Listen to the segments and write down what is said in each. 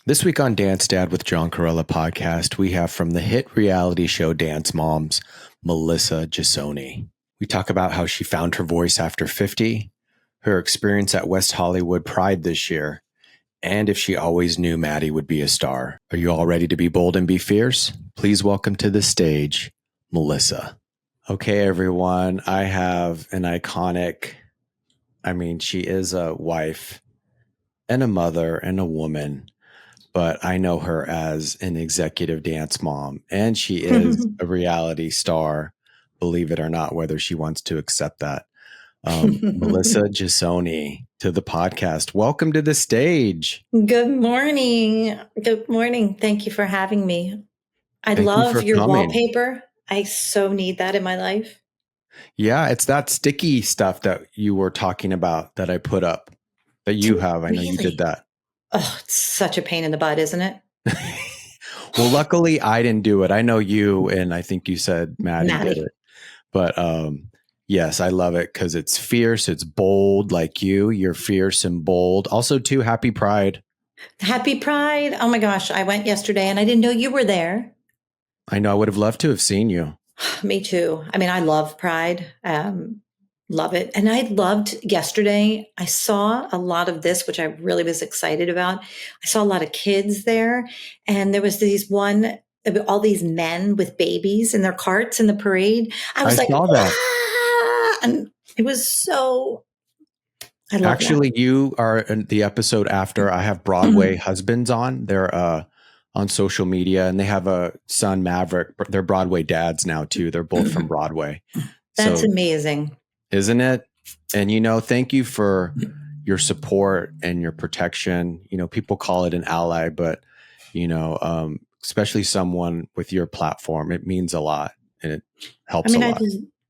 This week on Dance Dad with John Corella podcast, we have from the hit reality show Dance Moms, Melissa Gisoni. We talk about how she found her voice after 50, her experience at West Hollywood Pride this year, and if she always knew Maddie would be a star. Are you all ready to be bold and be fierce? Please welcome to the stage, Melissa. Okay, everyone, I have an iconic, she is a wife and a mother and a woman, but I know her as an executive dance mom, and she is a reality star, believe it or not, whether she wants to accept that. Melissa Gisoni to the podcast. Welcome to the stage. Good morning. Good morning. Thank you for having me. I love your wallpaper. I so need that in my life. Yeah, it's that sticky stuff that you were talking about that I put up that you have. I know you did that. Oh, it's such a pain in the butt, isn't it? Well, luckily I didn't do it. I know you, and I think you said Maddie did it. But yes, I love it because it's fierce. It's bold like you. You're fierce and bold. Also, too, happy Pride. Happy Pride. Oh my gosh. I went yesterday and I didn't know you were there. I know. I would have loved to have seen you. Me too. I love Pride. Love it. And I loved yesterday. I saw a lot of this, which I really was excited about. I saw a lot of kids there. And there was all these men with babies in their carts in the parade. I saw that. And it was so, I love Actually, that. You are in the episode after. I have Broadway husbands on. They're on social media, and they have a son, Maverick. They're Broadway dads now, too. They're both from Broadway. That's amazing. Isn't it? And, thank you for your support and your protection. People call it an ally, but, especially someone with your platform, it means a lot and it helps a lot.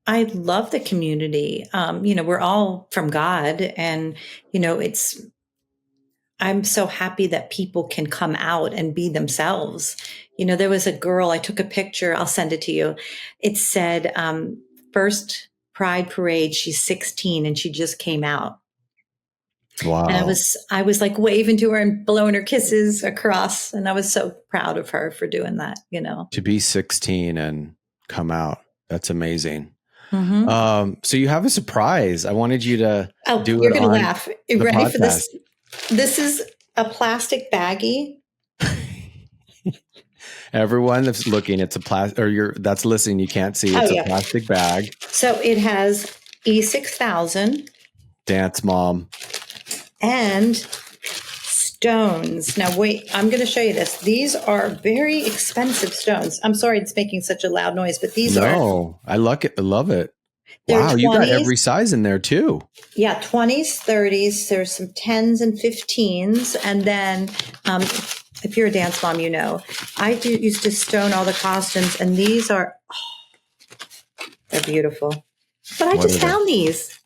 I love the community. We're all from God, and, I'm so happy that people can come out and be themselves. There was a girl, I took a picture, I'll send it to you. It said, first Pride Parade, she's 16 and she just came out. Wow. And I was like waving to her and blowing her kisses across. And I was so proud of her for doing that, To be 16 and come out. That's amazing. Mm-hmm. So you have a surprise. I wanted you to do it. You're going to laugh. You ready podcast. for this? This is a plastic baggie. Everyone that's looking, it's a plastic, or that's listening, you can't see. It's a plastic bag. So it has E6000. Dance Mom. And stones. Now, wait, I'm going to show you this. These are very expensive stones. I'm sorry it's making such a loud noise, but these are. No, I love it. Wow, 20s. You got every size in there too. Yeah, 20s, 30s. There's some 10s and 15s. And then if you're a dance mom, I used to stone all the costumes. And these are, they're beautiful. But I just found these.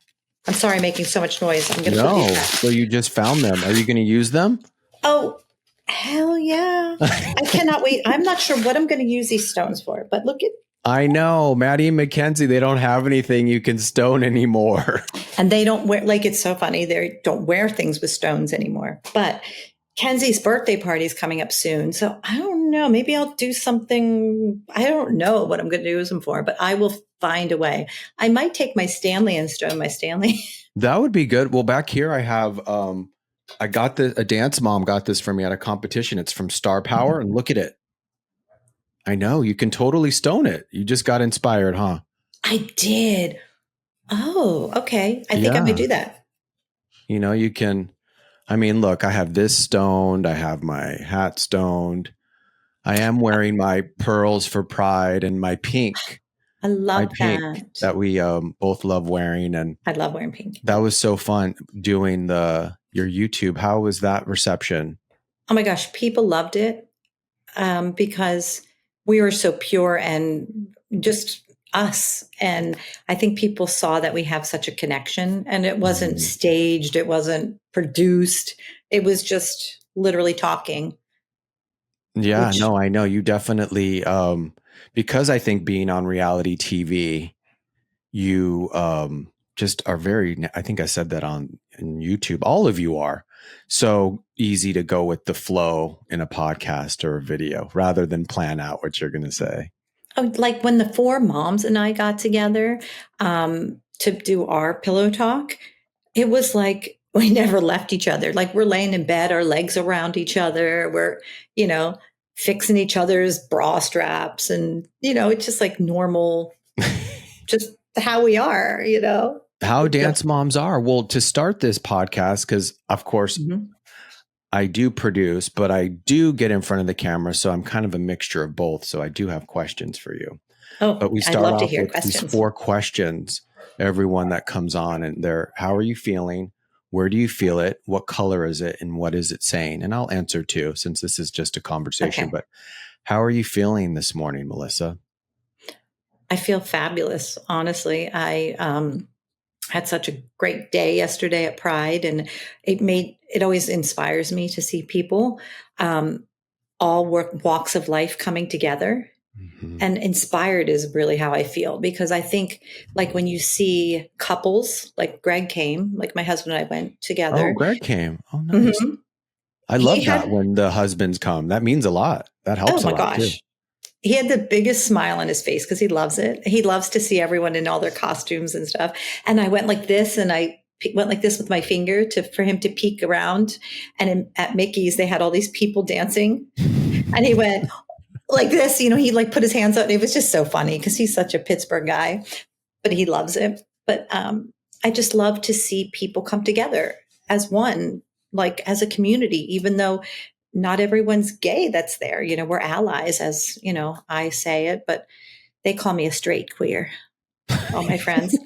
I'm sorry I'm making so much noise. I'm going to put these back. So you just found them. Are you going to use them? Oh, hell yeah. I cannot wait. I'm not sure what I'm going to use these stones for, but look at. I know. Maddie and Mackenzie, they don't have anything you can stone anymore. And they don't wear, it's so funny. They don't wear things with stones anymore. But Kenzie's birthday party is coming up soon. So I don't know. Maybe I'll do something. I don't know what I'm going to use them for, but I will find a way. I might take my Stanley and stone my Stanley. That would be good. Well, back here I have, I got a dance mom got this for me at a competition. It's from Star Power, and look at it. I know, you can totally stone it. You just got inspired, huh? I did. Oh, okay. I think I might do that. You can, look, I have this stoned. I have my hat stoned. I am wearing my pearls for Pride and my pink. I love that we both love wearing. And I love wearing pink. That was so fun doing your YouTube. How was that reception? Oh my gosh, people loved it because we were so pure and just us. And I think people saw that we have such a connection, and it wasn't staged. It wasn't produced. It was just literally talking. Yeah, no, I know you definitely, because I think being on reality TV, you just are very, I think I said that in YouTube, all of you are so easy to go with the flow in a podcast or a video rather than plan out what you're going to say. Oh, like when the four moms and I got together to do our pillow talk, it was like we never left each other. Like we're laying in bed, our legs around each other. We're, fixing each other's bra straps. And, it's just like normal, just how we are, How dance moms are. Well, to start this podcast, because of course, I do produce, but I do get in front of the camera. So I'm kind of a mixture of both. So I do have questions for you. Oh, but we I'd start love to off hear with questions. these 4 questions, everyone that comes on, and they're, how are you feeling? Where do you feel it? What color is it? And what is it saying? And I'll answer too, since this is just a conversation. Okay. But how are you feeling this morning, Melissa? I feel fabulous. Honestly, I had such a great day yesterday at Pride, and it always inspires me to see people, all walks of life coming together. Mm-hmm. And inspired is really how I feel, because I think like when you see couples, like Greg came, like my husband and I went together. Oh, Greg came. Oh, nice. Mm-hmm. I love that when the husbands come. That means a lot. That helps a lot. Oh my gosh. Too. He had the biggest smile on his face because he loves it. He loves to see everyone in all their costumes and stuff. And I went like this, and I went like this with my finger for him to peek around. And at Mickey's, they had all these people dancing, and he went like this. He like put his hands up. It was just so funny because he's such a Pittsburgh guy, but he loves it. But I just love to see people come together as one, like as a community, even though not everyone's gay that's there. We're allies, as, I say it, but they call me a straight queer, all my friends.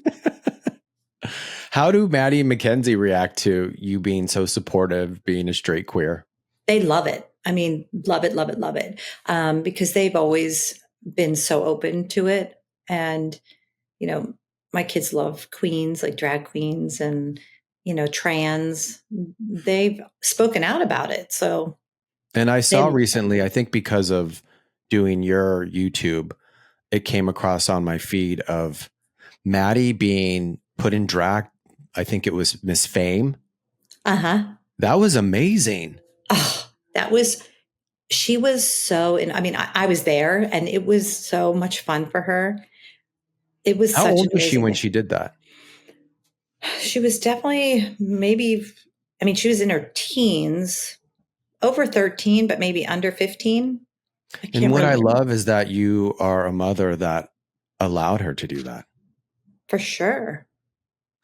How do Maddie and Mackenzie react to you being so supportive, being a straight queer? They love it. I mean, love it, love it, love it. Because they've always been so open to it. And, my kids love queens, like drag queens and, trans. They've spoken out about it. So. And I saw recently, I think because of doing your YouTube, it came across on my feed of Maddie being put in drag. I think it was Miss Fame. Uh-huh. That was amazing. Oh, she was so, I was there, and it was so much fun for her. It was How old was she when she did that? She was definitely she was in her teens. Over 13, but maybe under 15. And what I love is that you are a mother that allowed her to do that. For sure.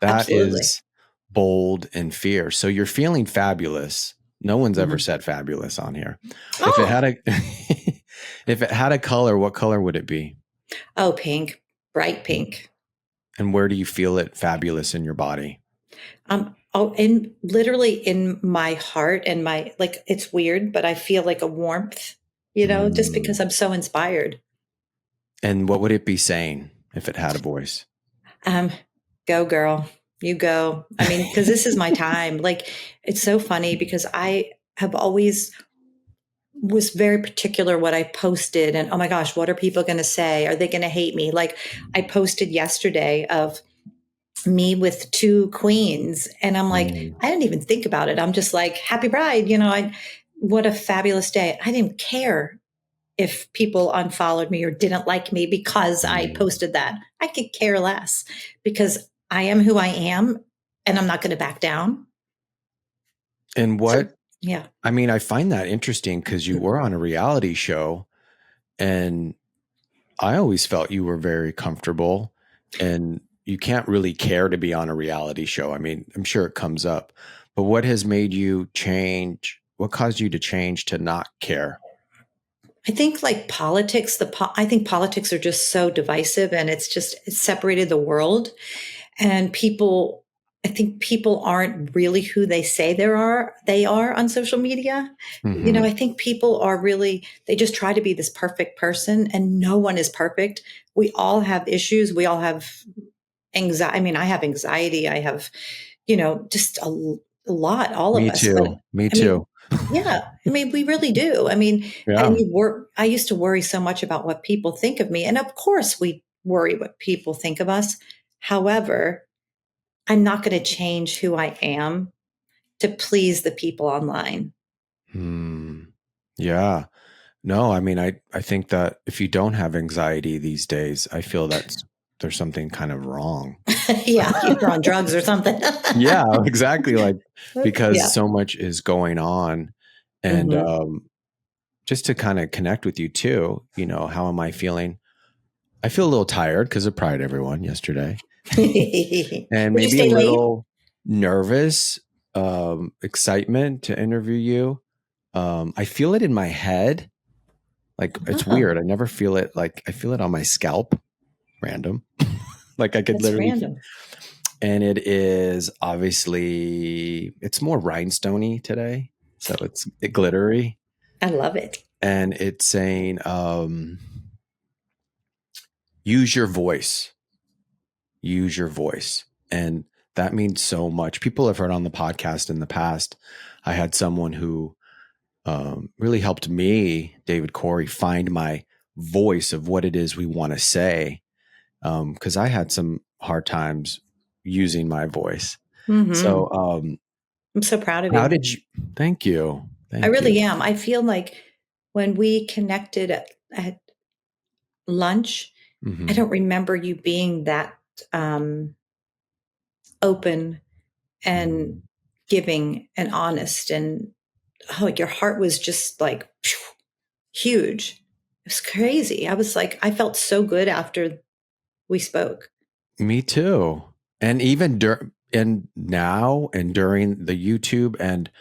That Absolutely. is bold and fierce. So you're feeling fabulous. No one's ever said fabulous on here. Oh. If it had a color, what color would it be? Oh, pink, bright pink. And where do you feel it fabulous in your body? And literally in my heart and it's weird, but I feel like a warmth, just because I'm so inspired. And what would it be saying if it had a voice? Go girl, you go. Because this is my time. Like, it's so funny because I have always was very particular what I posted, and oh my gosh, what are people going to say? Are they going to hate me? Like, I posted yesterday of me with 2 queens, and I'm like, I didn't even think about it. I'm just like, happy Pride, what a fabulous day. I didn't care if people unfollowed me or didn't like me because I posted that. I could care less, because I am who I am, and I'm not going to back down. And what? Yeah. I find that interesting because you were on a reality show, and I always felt you were very comfortable, and you can't really care to be on a reality show. I'm sure it comes up, but what has made you change? What caused you to change to not care? I think like politics, I think politics are just so divisive, and it's separated the world, and I think people aren't really who they say they are on social media. I think people are they just try to be this perfect person, and no one is perfect. We all have issues. We all have anxiety. I have anxiety. I have, just a lot, all of us. Me too. Yeah. We really do. Yeah. I used to worry so much about what people think of me. And of course we worry what people think of us. However, I'm not going to change who I am to please the people online. Yeah. No, I mean, I think that if you don't have anxiety these days, I feel that there's something kind of wrong. Yeah, you're on drugs or something. Yeah, exactly. Like, because Yeah. so much is going on. And just to kind of connect with you too, how am I feeling? I feel a little tired because of Pride, everyone, yesterday. And Did you maybe a stay late? little nervous, excitement to interview you. I feel it in my head. Like, it's weird. I never feel it. Like, I feel it on my scalp, random. Like, I could That's literally. random. And it is obviously, it's more rhinestoney today. So it's glittery. I love it. And it's saying, use your voice. Use your voice. And that means so much. People have heard on the podcast in the past. I had someone who really helped me, David Corey, find my voice of what it is we want to say. Because I had some hard times using my voice. So I'm so proud of how you. did you? Thank you. I really am. I feel like when we connected at lunch, I don't remember you being that open and giving and honest, and your heart was just like huge. It was crazy. I was like, I felt so good after we spoke. Me too. And even and now and during the YouTube, and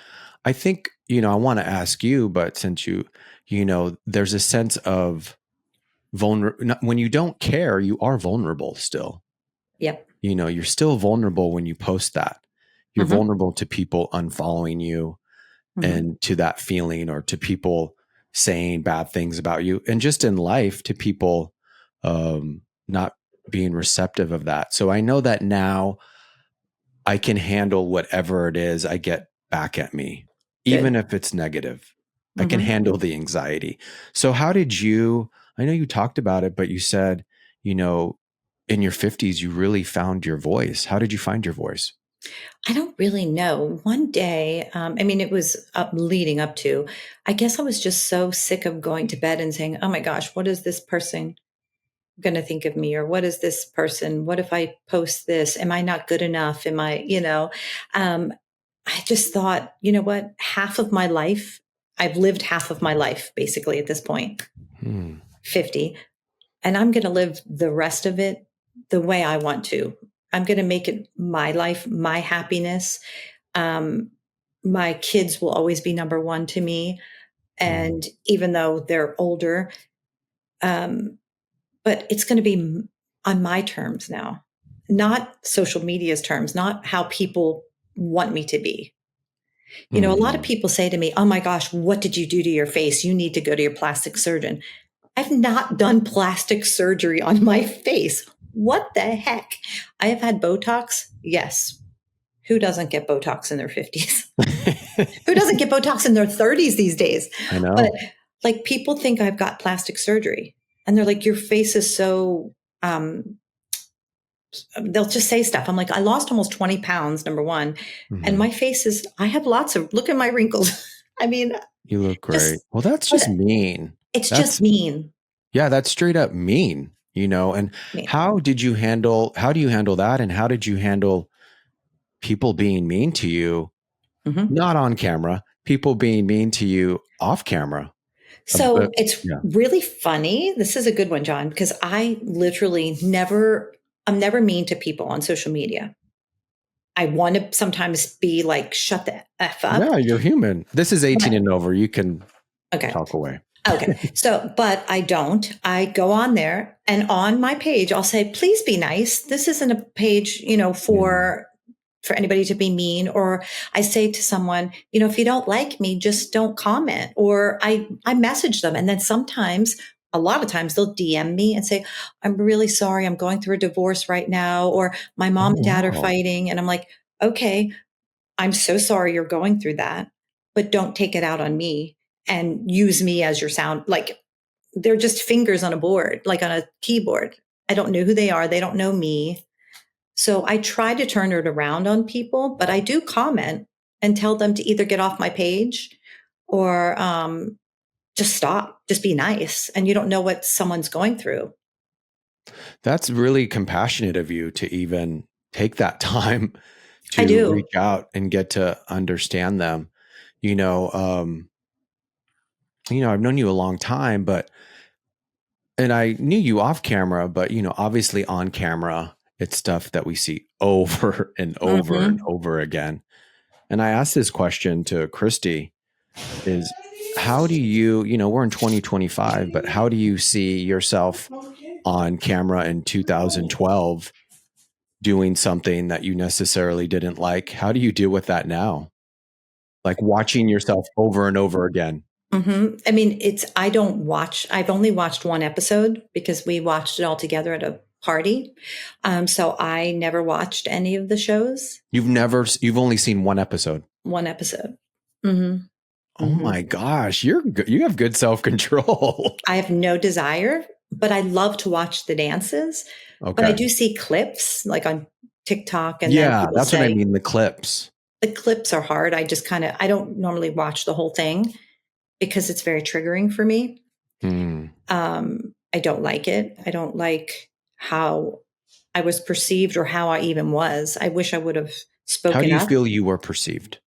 I think, I want to ask you, but since there's a sense of when you don't care, you are vulnerable still. Yep. You're still vulnerable when you post that. You're vulnerable to people unfollowing you and to that feeling, or to people saying bad things about you, and just in life to people not being receptive of that. So I know that now I can handle whatever it is I get back at me, even if it's negative. I can handle the anxiety. So how did you, I know you talked about it, but you said, in your 50s, you really found your voice. How did you find your voice? I don't really know. One day, it was leading up to, I guess I was just so sick of going to bed and saying, oh my gosh, what is this person going to think of me? Or what is this person? What if I post this? Am I not good enough? Am I, I just thought, you know what? Half of my life, I've lived half of my life basically at this point, 50. And I'm going to live the rest of it the way I want to. I'm going to make it my life, my happiness. My kids will always be number one to me. And even though they're older, but it's going to be on my terms now, not social media's terms, not how people want me to be. A lot of people say to me, oh my gosh, what did you do to your face? You need to go to your plastic surgeon. I've not done plastic surgery on my face. What the heck? I have had Botox. Yes. Who doesn't get Botox in their 50s? Who doesn't get Botox in their 30s these days? I know. But like, people think I've got plastic surgery, and they're like, your face is so, they'll just say stuff. I'm like, I lost almost 20 pounds, number one. And my face is, I have look at my wrinkles. I mean, you look great. Well, that's just mean. It's just mean. Yeah, that's straight up mean, and mean. how do you handle that? And how did you handle people being mean to you, not on camera, people being mean to you off camera? So it's really funny. This is a good one, John, because I literally I'm never mean to people on social media. I want to sometimes be like, shut the F up. Yeah, you're human. This is 18 and over. You can talk away. Okay. So, but I don't. I go on there, and on my page, I'll say, please be nice. This isn't a page, for anybody to be mean. Or I say to someone, if you don't like me, just don't comment. Or I message them. And then a lot of times they'll DM me and say, I'm really sorry. I'm going through a divorce right now. Or my mom and dad are fighting. And I'm like, okay, I'm so sorry you're going through that, but don't take it out on me and use me as your sound. Like, they're just fingers on a board, like on a keyboard. I don't know who they are. They don't know me. So I try to turn it around on people, but I do comment. and tell them to either get off my page or just stop, just be nice. And you don't know what someone's going through. That's really compassionate of you to even take that time I to do. reach out and get to understand them. You know, I've known you a long time, and I knew you off camera, but obviously on camera, it's stuff that we see over and over and over again. And I asked this question to Christy is how do you, we're in 2025, but how do you see yourself on camera in 2012 doing something that you necessarily didn't like? How do you deal with that now? Like watching yourself over and over again. I mean, I've only watched one episode because we watched it all together at a party. So I never watched any of the shows. You've only seen one episode. One episode. Mm-hmm. Oh my gosh, you have good self-control. I have no desire, but I love to watch the dances. Okay. But I do see clips like on TikTok. And yeah, that's what I mean. The clips. The clips are hard. I don't normally watch the whole thing because it's very triggering for me. I don't like it. I don't like how I was perceived or how I even was. I wish I would have spoken up. How do you feel you were perceived?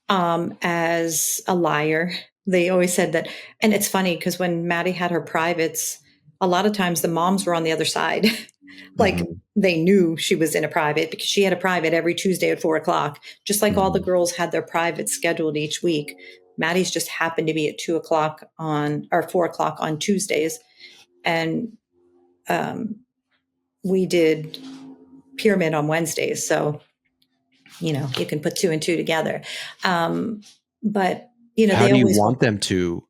As a liar. They always said that. And it's funny because when Maddie had her privates, a lot of times the moms were on the other side. Like they knew she was in a private because she had a private every Tuesday at 4:00, just like all the girls had their privates scheduled each week. Maddie's just happened to be at 2:00 or 4:00 on Tuesdays. And we did pyramid on Wednesdays. So, you can put 2 and 2 together. But, how do you want them to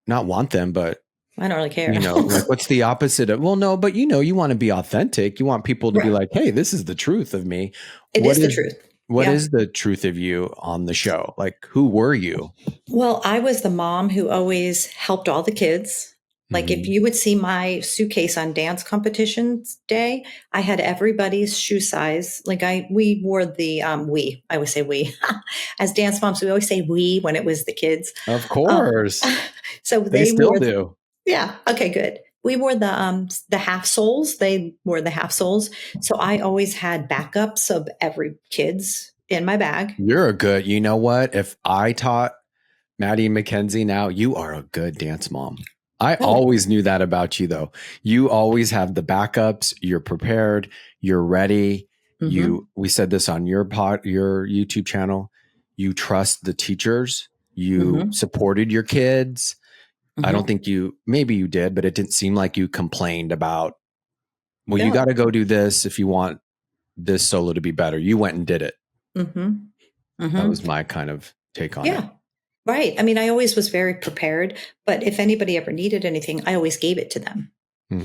not want them, but I don't really care. Like what's the opposite of, well, no, but you want to be authentic. You want people to be like, hey, this is the truth of me. It is the truth. What is the truth of you on the show? Like, who were you? Well, I was the mom who always helped all the kids. Like if you would see my suitcase on dance competitions day, I had everybody's shoe size. Like we wore the, I always say we, as dance moms, we always say we when it was the kids. Of course. So they still do. Yeah. Okay, good. We wore the half soles. They wore the half soles. So I always had backups of every kid's in my bag. You're a good, you know what? If I taught Maddie and Mackenzie now, you are a good dance mom. I always knew that about you, though. You always have the backups. You're prepared. You're ready. We said this on your YouTube channel. You trust the teachers. You supported your kids. I don't think maybe you did, but it didn't seem like you complained about, well, you got to go do this if you want this solo to be better. You went and did it. That was my kind of take on it. Yeah. Right. I mean, I always was very prepared, but if anybody ever needed anything, I always gave it to them. I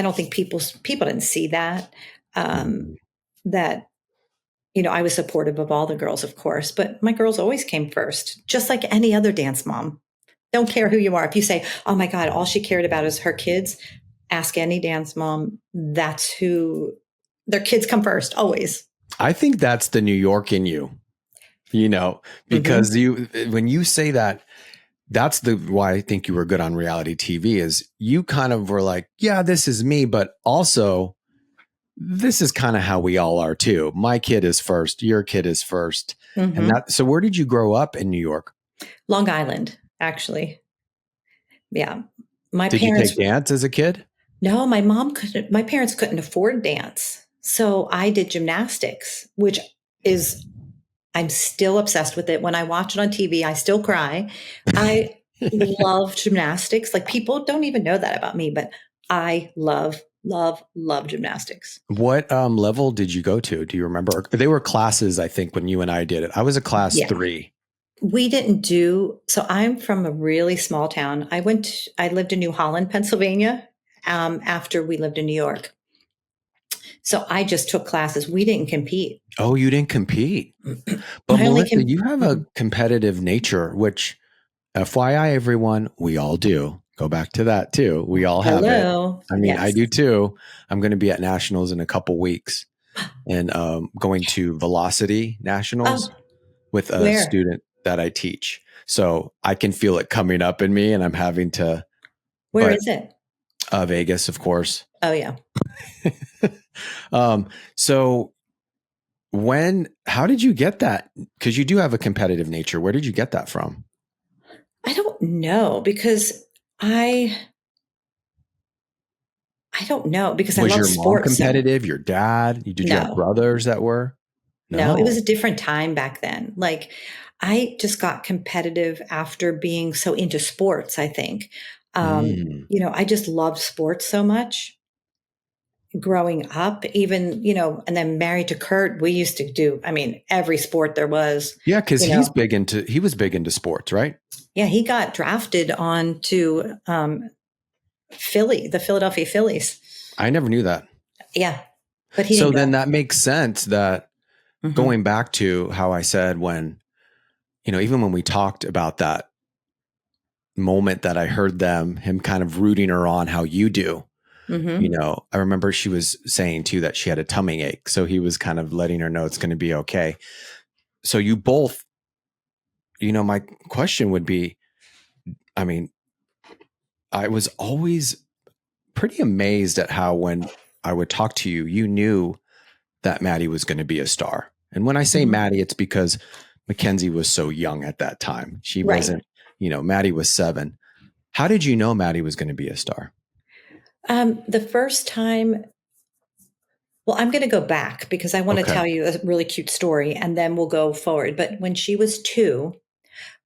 don't think people didn't see that, that, I was supportive of all the girls, of course, but my girls always came first, just like any other dance mom. Don't care who you are. If you say, oh my God, all she cared about is her kids, ask any dance mom. That's who their kids come first, always. I think that's the New York in you. Because when you say that, that's why I think you were good on reality TV is you kind of were like, yeah, this is me, but also this is kind of how we all are too. My kid is first, your kid is first. And so where did you grow up in New York? Long Island, actually. Yeah. Did you take dance as a kid? No, my parents couldn't afford dance. So I did gymnastics, which I'm still obsessed with it. When I watch it on TV, I still cry. I love gymnastics. Like people don't even know that about me, but I love gymnastics. What level did you go to? Do you remember? They were classes, I think, when you and I did it. I was a class 3. We didn't so I'm from a really small town. I lived in New Holland, Pennsylvania, after we lived in New York. So I just took classes. We didn't compete. Oh, you didn't compete. But Melissa, you have a competitive nature, which FYI, everyone, we all do. Go back to that too. We all have it. I mean, yes. I do too. I'm going to be at nationals in a couple weeks. and going to Velocity Nationals Oh, with a where? student that I teach. So I can feel it coming up in me, and I'm having to, Where but is it? Vegas, of course. Oh, yeah. So how did you get that? Because you do have a competitive nature. Where did you get that from? I don't know because I don't know because I Was love your mom sports so much. competitive? Your dad? Did you have No, brothers that were? no, it was No. a different time back then. Like I just got competitive after being so into sports, I think. Mm. I just loved sports so much growing up, even, and then married to Kurt, we used to do, I mean, every sport there was, Yeah, because you know, he was big into sports, right? yeah, he got drafted on to the Philadelphia Phillies. I never knew that. Yeah, but he So didn't then go. that makes sense that Hmm. going back to how I said even when we talked about that moment that I heard him kind of rooting her on how you do, Hmm. I remember she was saying too that she had a tummy ache. So he was kind of letting her know it's going to be okay. So you both, my question would be, I mean, I was always pretty amazed at how when I would talk to you, you knew that Maddie was going to be a star. And when I say Hmm. Maddie, it's because Mackenzie was so young at that time. She Right. wasn't, Maddie was 7. How did you know Maddie was going to be a star? The first time, well, I'm going to go back because I want to Okay. tell you a really cute story and then we'll go forward. But when she was 2,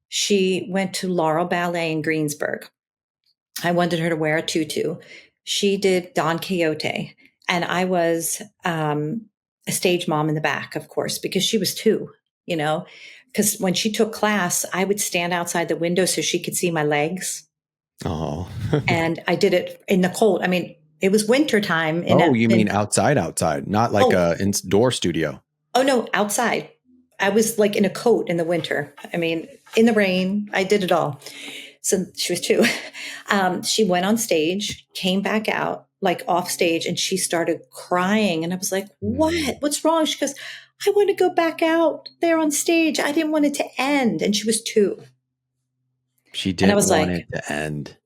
she went to Laurel Ballet in Greensburg. I wanted her to wear a tutu. She did Don Quixote, and I was a stage mom in the back, of course, because she was 2, you know. Because when she took class, I would stand outside the window so she could see my legs. Oh. And I did it in the cold. I mean, it was winter time Oh, you mean outside, not like oh, a indoor studio. oh no, outside. I was like in a coat in the winter. I mean, in the rain, I did it all. So she was 2. She went on stage, came back out, like off stage, and she started crying. And I was like, Mm. what? What's wrong? She goes, I want to go back out there on stage. I didn't want it to end. And she was 2. She And I didn't was want like, it to end.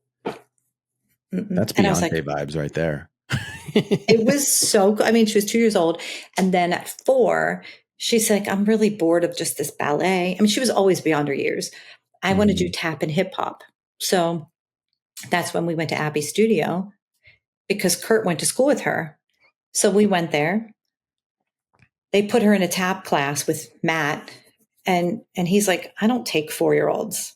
mm-mm. That's And I was Beyonce like, vibes right there. it was so, I mean, she was 2 years old. And then at 4, she's like, I'm really bored of just this ballet. I mean, she was always beyond her years. I want to do Mm. tap and hip hop. So that's when we went to Abby's studio because Kurt went to school with her. So we went there. They put her in a tap class with Matt, and he's like, I don't take 4-year-olds.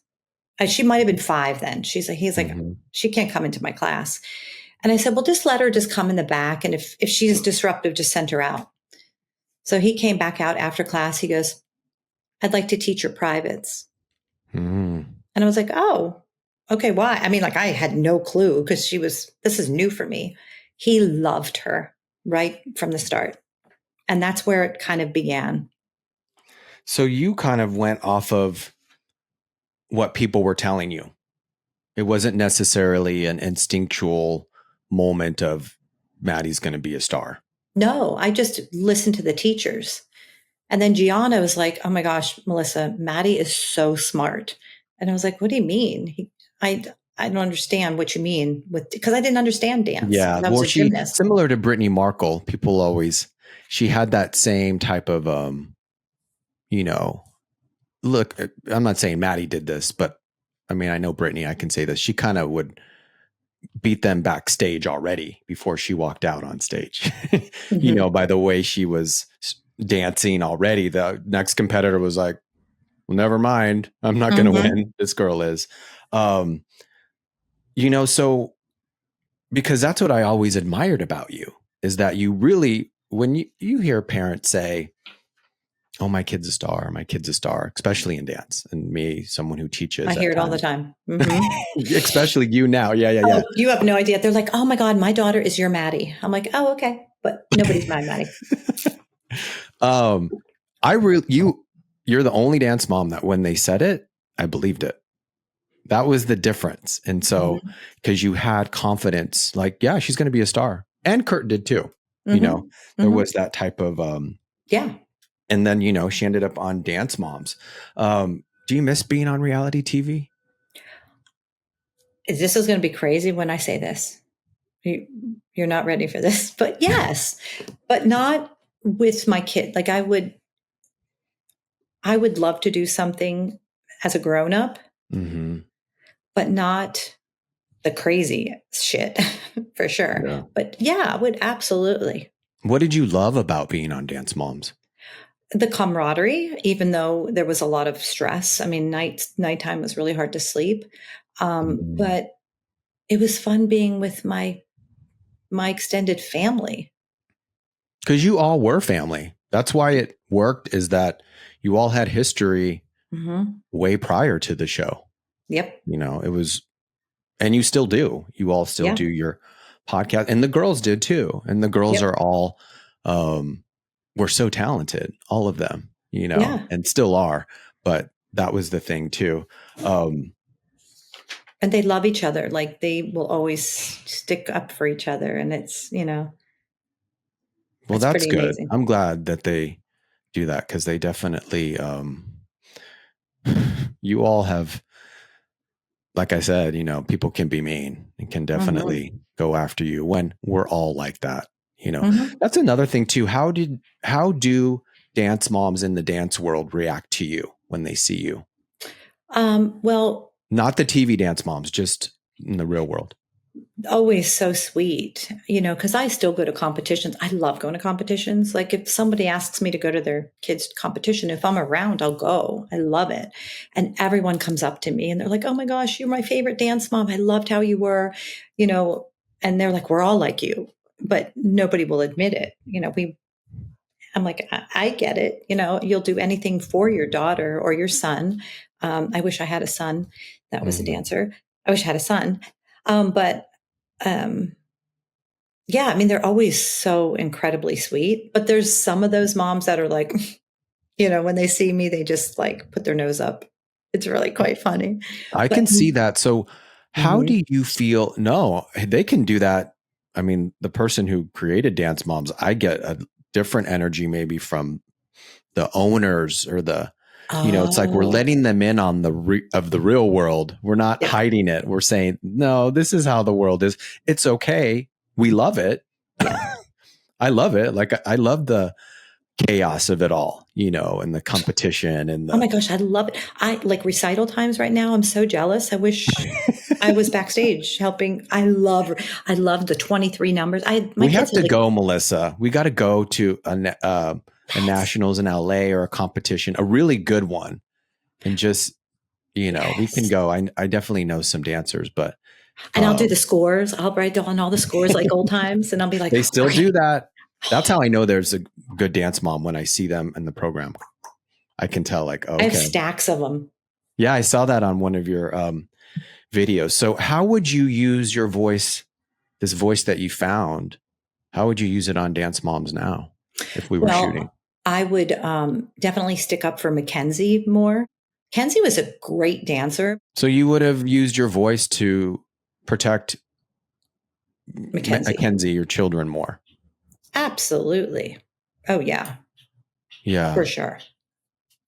She might have been 5 then. He's like, Hmm. she can't come into my class. And I said, well, just let her just come in the back, and if she's disruptive, just send her out. So he came back out after class. He goes, I'd like to teach her privates. Mm. And I was like, oh, okay, why? I mean, like I had no clue because this is new for me. He loved her right from the start. And that's where it kind of began. So you kind of went off of what people were telling you. It wasn't necessarily an instinctual moment of Maddie's going to be a star. No, I just listened to the teachers. And then Gianna was like, oh my gosh, Melissa, Maddie is so smart. And I was like, what do you mean? I, I don't understand what you mean because I didn't understand dance Yeah. because I was Well, a gymnast. similar to Brittany Markle, she had that same type of, you know, look, I'm not saying Maddie did this, but I mean, I know Brittany, I can say this. She kind of would beat them backstage already before she walked out on stage. Hmm. By the way she was dancing already. The next competitor was like, well, never mind. I'm not going to Hmm. win. This girl is. Um, so because that's what I always admired about you is that you really, when you hear parents say, oh, my kid's a star, my kid's a star, especially in dance, and me, someone who I teaches hear at it all the times, time. Hmm. especially you now. Yeah, yeah, Oh, yeah. you have no idea. They're like, oh my God, my daughter is your Maddie. I'm like, oh, okay. But nobody's my Maddie. um, you're the only dance mom that when they said it, I believed it. That was the difference. And so, Hmm. because you had confidence, like, yeah, she's going to be a star. And Kurt did too. You know, there Mm-hmm. was that type of, Yeah. and then, she ended up on Dance Moms. Do you miss being on reality TV? This is going to be crazy when I say this. You're not ready for this, but yes, but not with my kid. Like I would love to do something as a grown up, Mm-hmm. but not the crazy shit for sure. Yeah. But yeah, I would absolutely. What did you love about being on Dance Moms? The camaraderie, even though there was a lot of stress. I mean, nighttime was really hard to sleep. But it was fun being with my extended family. Because you all were family. That's why it worked, is that you all had history way prior to the show. Yep. It was, and you still do. You all still do your podcast, and the girls did too. And the girls are all, were so talented, all of them, and still are. But that was the thing too. And they love each other. Like they will always stick up for each other. And it's, well, that's good. amazing. I'm glad that they do that, because they definitely, you all have, like I said, people can be mean and can definitely go after you when we're all like that. That's another thing too. How do dance moms in the dance world react to you when they see you? Well, not the TV dance moms, just in the real world. Always so sweet, because I still go to competitions. I love going to competitions. Like if somebody asks me to go to their kids' competition, if I'm around, I'll go. I love it. And everyone comes up to me and they're like, "Oh my gosh, you're my favorite dance mom. I loved how you were," and they're like, "We're all like you," but nobody will admit it. I'm like, I get it. You'll do anything for your daughter or your son. I wish I had a son that was a dancer. I wish I had a son. Yeah, I mean, they're always so incredibly sweet, but there's some of those moms that are like, when they see me, they just like put their nose up. It's really quite funny. I can see that. So how do you feel? No, they can do that. I mean, the person who created Dance Moms, I get a different energy maybe from the owners or the, it's like we're letting them in on the real world. We're not hiding it. We're saying, no, this is how the world is. It's okay. We love it. Yeah. I love it. Like I love the chaos of it all, and the competition and oh my gosh, I love it. I like recital times right now. I'm so jealous. I wish I was backstage helping. I love the 23 numbers. We have to go, Melissa. We got to go to a nationals in LA or a competition, a really good one. And just, we can go. I definitely know some dancers, but. And I'll do the scores. I'll write down all the scores like old times. And I'll be like, they still do that. That's how I know there's a good dance mom, when I see them in the program. I can tell, like, okay. I have stacks of them. Yeah, I saw that on one of your videos. So how would you use your voice, this voice that you found? How would you use it on Dance Moms now if we were shooting? I would definitely stick up for Mackenzie more. Mackenzie was a great dancer. So you would have used your voice to protect Mackenzie, your children, more. Absolutely. Oh, yeah. Yeah. For sure.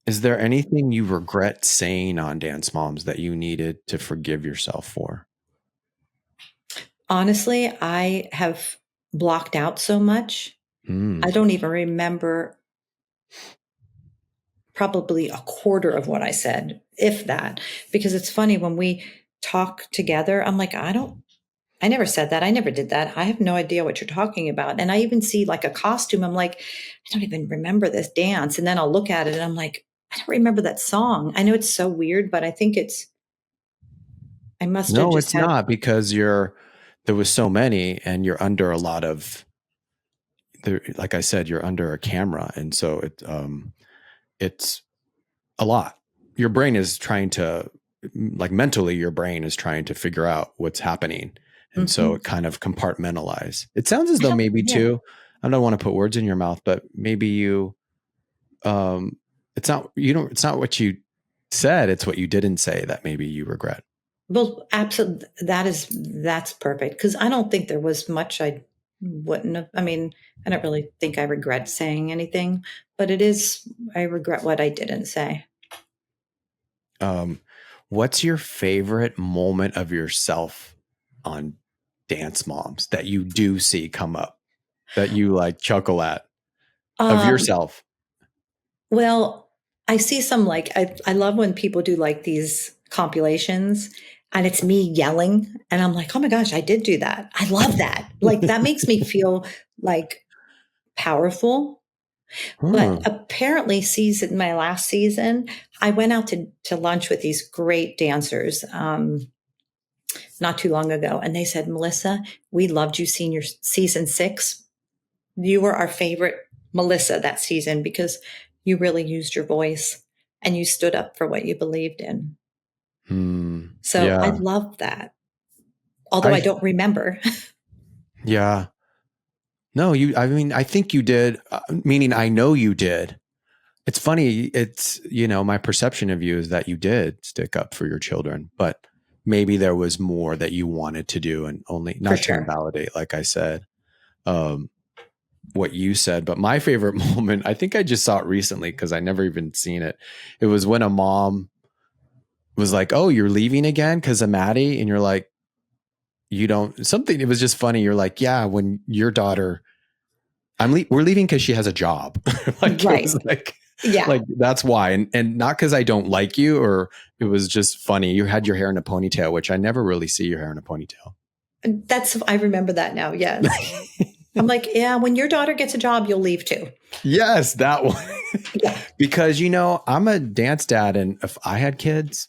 Is there anything you regret saying on Dance Moms that you needed to forgive yourself for? Honestly, I have blocked out so much. I don't even remember probably a quarter of what I said, if that, because it's funny when we talk together, I'm like, I never said that. I never did that. I have no idea what you're talking about. And I even see like a costume. I'm like, I don't even remember this dance. And then I'll look at it and I'm like, I don't remember that song. I know it's so weird, but I think I must have. No, it's not, because there was so many, and you're under a lot of, like I said, you're under a camera. And so it's a lot. Your brain is trying to, like mentally, your brain is trying to figure out what's happening. And so it kind of compartmentalize. It sounds as though maybe too, I don't want to put words in your mouth, but maybe you, it's not what you said. It's what you didn't say that maybe you regret. Well, absolutely. That's perfect. Cause I don't think there was much I wouldn't have, I mean, I don't really think I regret saying anything, but I regret what I didn't say. Um, what's your favorite moment of yourself on Dance Moms that you do see come up that you like chuckle at of Um, yourself? well, I see some like, I love when people do like these compilations and it's me yelling and I'm like, oh my gosh, I did do that. I love that. Like that makes me feel like powerful. But Hmm. apparently, my last season, I went out to lunch with these great dancers not too long ago, and they said, "Melissa, we loved you senior season 6. You were our favorite Melissa that season because you really used your voice and you stood up for what you believed in." Hmm. So I Yeah. love that, although I I, don't remember. yeah. No, I mean, I think you did, meaning I know you did. It's funny. It's, my perception of you is that you did stick up for your children, but maybe there was more that you wanted to do and only For not to sure. invalidate, like I said, um, what you said. But my favorite moment, I think I just saw it recently because I never even seen it. It was when a mom was like, "Oh, you're leaving again because of Maddie," and you're like, "You don't something." It was just funny. You're like, "Yeah, when your daughter." We're leaving because she has a job. Like it Right. was Yeah. like that's why, and not because I don't like you, or it was just funny. You had your hair in a ponytail, which I never really see your hair in a ponytail. I remember that now. Yes. I'm like, yeah, when your daughter gets a job, you'll leave too. Yes, that one. Yeah. Because I'm a dance dad, and if I had kids,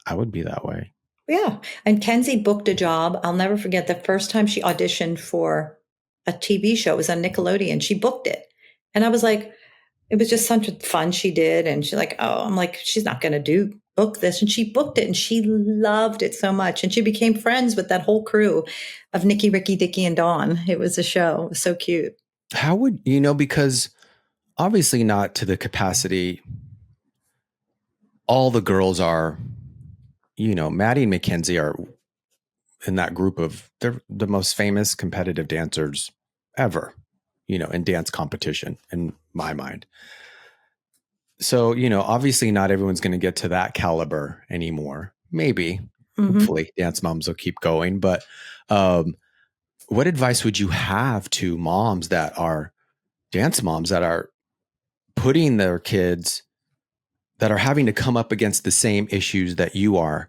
I would be that way. Yeah. And Kenzie booked a job. I'll never forget the first time she auditioned for a TV show. It was on Nickelodeon. She booked it. And I was like, it was just such fun she did. And she's like, oh, I'm like, she's not going to book this. And she booked it and she loved it so much. And she became friends with that whole crew of Nikki, Ricky, Dickie, and Dawn. It was a show. It was so cute. How would because obviously not to the capacity all the girls are, Maddie and Mackenzie are in that group of they're the most famous competitive dancers ever, in dance competition in my mind. So, obviously not everyone's going to get to that caliber anymore. Maybe, Mm-hmm. hopefully dance moms will keep going. But um, what advice would you have to moms that are dance moms that are putting their kids that are having to come up against the same issues that you are,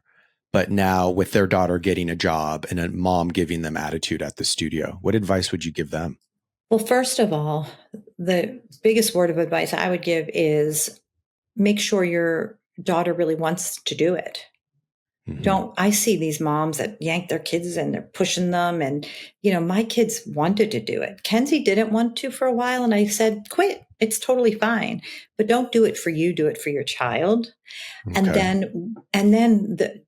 but now with their daughter getting a job and a mom giving them attitude at the studio? What advice would you give them? Well, first of all, the biggest word of advice I would give is make sure your daughter really wants to do it. Mm-hmm. I see these moms that yank their kids and they're pushing them. And, my kids wanted to do it. Kenzie didn't want to for a while. And I said, quit. It's totally fine. But don't do it for you. Do it for your child. And Okay. then the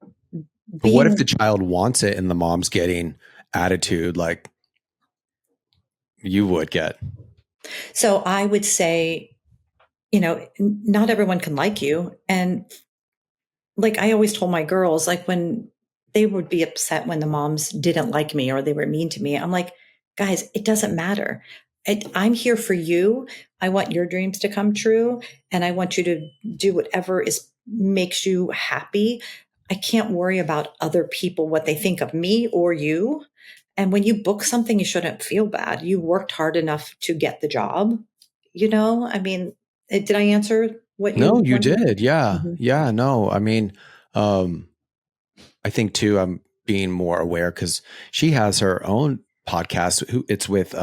But what if the being, child wants it and the mom's getting attitude like you would get? so I would say, not everyone can like you. And like I always told my girls, like when they would be upset when the moms didn't like me or they were mean to me, I'm like, guys, it doesn't matter. I'm here for you. I want your dreams to come true, and I want you to do whatever makes you happy. I can't worry about other people what they think of me or you. And when you book something, you shouldn't feel bad. You worked hard enough to get the job. I mean, did I answer what No, you you wanted? did. Yeah. Mhm. Yeah. No, I mean, um, I think too, I'm being more aware because she has her own podcast. Who it's with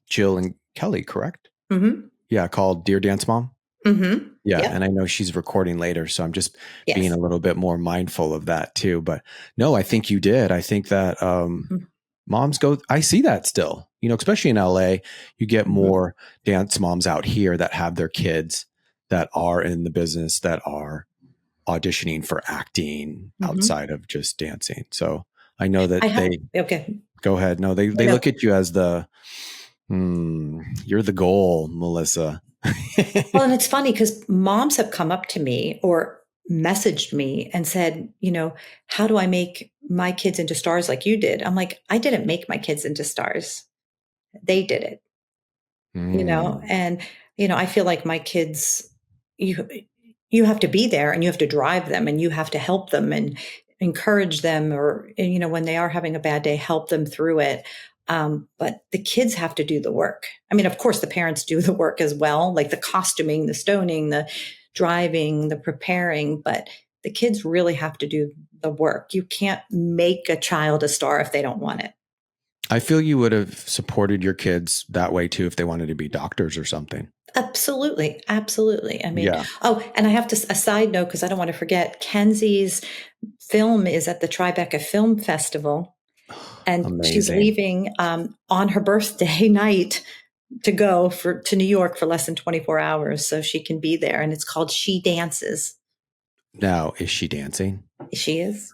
Jill and Kelly, correct? Mhm. Yeah, called Dear Dance Mom. Mhm. Yeah, and I Yep. know she's recording later, so I'm just being Yes. a little bit more mindful of that too. But no, I think you did. I think that Mhm. moms go. I see that still. Especially in LA, you get Mhm. more dance moms out here that have their kids that are in the business that are auditioning for acting Mhm. outside of just dancing. So I know I that have they okay. go ahead. No, they No. look at you as you're the goal, Melissa. Well, and it's funny because moms have come up to me or messaged me and said, how do I make my kids into stars like you did? I'm like, I didn't make my kids into stars. They did it, Mm. and, I feel like my kids, you, you have to be there and you have to drive them and you have to help them and encourage them or, when they are having a bad day, help them through it. But the kids have to do the work. I mean, of course, the parents do the work as well, like the costuming, the stoning, the driving, the preparing, but the kids really have to do the work. You can't make a child a star if they don't want it. I feel you would have supported your kids that way too if they wanted to be doctors or something. Absolutely. Absolutely. I mean, Yeah. oh, and I have to, a side note, because I don't want to forget, Kenzie's film is at the Tribeca Film Festival, and she's Amazing. leaving on her birthday night to go to New York for less than 24 hours so she can be there. And it's called She Dances. Now, is she dancing? She is.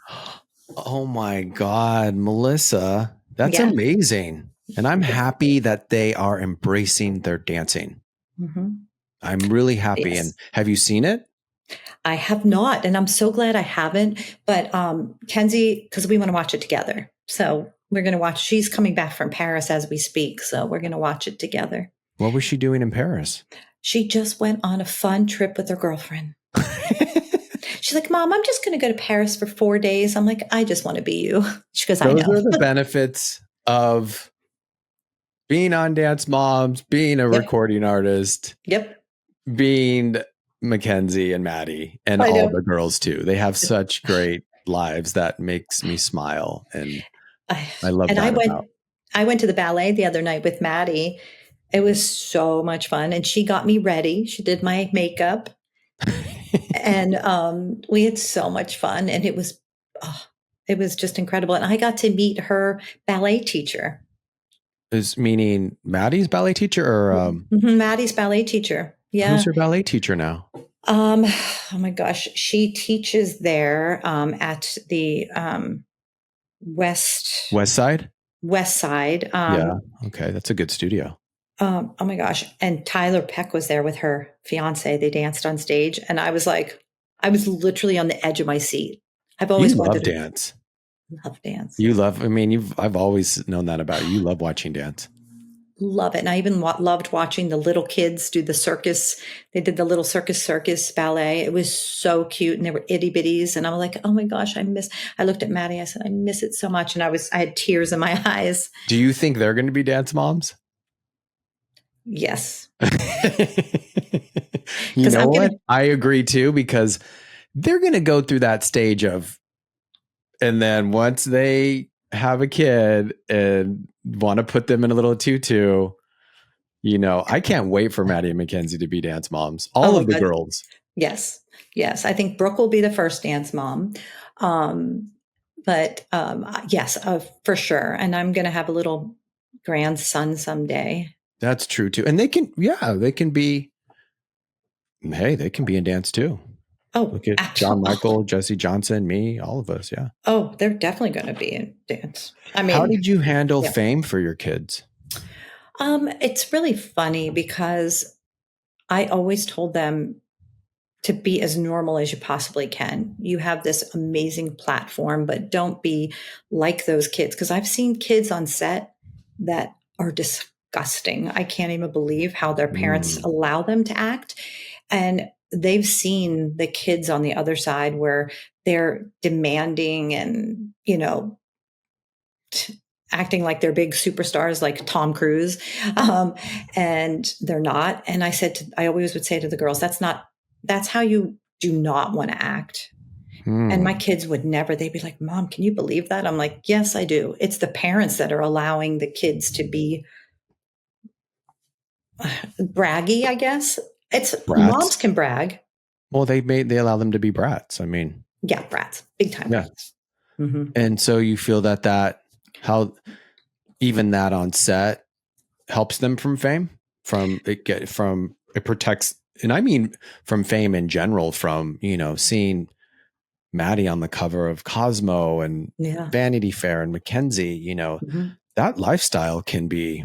Oh my God, Melissa, that's Yeah. amazing. And I'm happy that they are embracing their dancing. Mm-hmm. I'm really happy. Yes. And have you seen it? I have not, and I'm so glad I haven't. But Kenzie, because we want to watch it together. So we're going to watch. She's coming back from Paris as we speak. So we're going to watch it together. What was she doing in Paris? She just went on a fun trip with her girlfriend. She's like, Mom, I'm just going to go to Paris for 4 days. I'm like, I just want to be you. She goes, I know. Those are the benefits of being on Dance Moms, being a recording artist, being Mackenzie and Maddie and all the girls too. They have such great lives that makes me smile. And I love that. I went to the ballet the other night with Maddie. It was so much fun. And she got me ready. She did my makeup. And we had so much fun. And it was just incredible. And I got to meet her ballet teacher. Is meaning Maddie's ballet teacher or Maddie's ballet teacher. Yeah. Who's her ballet teacher now? Oh my gosh. She teaches there at the West Side. Yeah. Okay. That's a good studio. Oh my gosh. And Tyler Peck was there with her fiance. They danced on stage. And I was literally on the edge of my seat. I've always wanted to dance. Love dance. I've always known that about you. You love watching dance. Love it. And I even loved watching the little kids do the circus. They did the little circus ballet. It was so cute. And they were itty bitties. And I was like, oh my gosh, I looked at Maddie. I said, I miss it so much. And I had tears in my eyes. Do you think they're going to be dance moms? Yes. You know what? I agree too, because they're going to go through that stage and then once they have a kid and want to put them in a little tutu, I can't wait for Maddie and Mackenzie to be dance moms. All of the girls. Yes. Yes. I think Brooke will be the first dance mom. But yes, for sure. And I'm going to have a little grandson someday. That's true too. And they can be in dance too. Oh, look at John Michael, Jesse Johnson, me, all of us. Yeah. Oh, they're definitely going to be in dance. I mean, how did you handle fame for your kids? It's really funny because I always told them to be as normal as you possibly can. You have this amazing platform, but don't be like those kids. Because I've seen kids on set that are disgusting. I can't even believe how their parents allow them to act. And they've seen the kids on the other side where they're demanding and, acting like they're big superstars like Tom Cruise. And they're not. And I always would say to the girls, that's how you do not want to act. And my kids would never, they'd be like, Mom, can you believe that? I'm like, yes, I do. It's the parents that are allowing the kids to be braggy, I guess. It's brats. Moms can brag. Well, they allow them to be brats. I mean, yeah, brats, big time. Yeah. Brats. Mm-hmm. And so you feel that how even that on set helps them from fame, it protects, and I mean from fame in general, from seeing Maddie on the cover of Cosmo and Vanity Fair and Mackenzie. That lifestyle can be,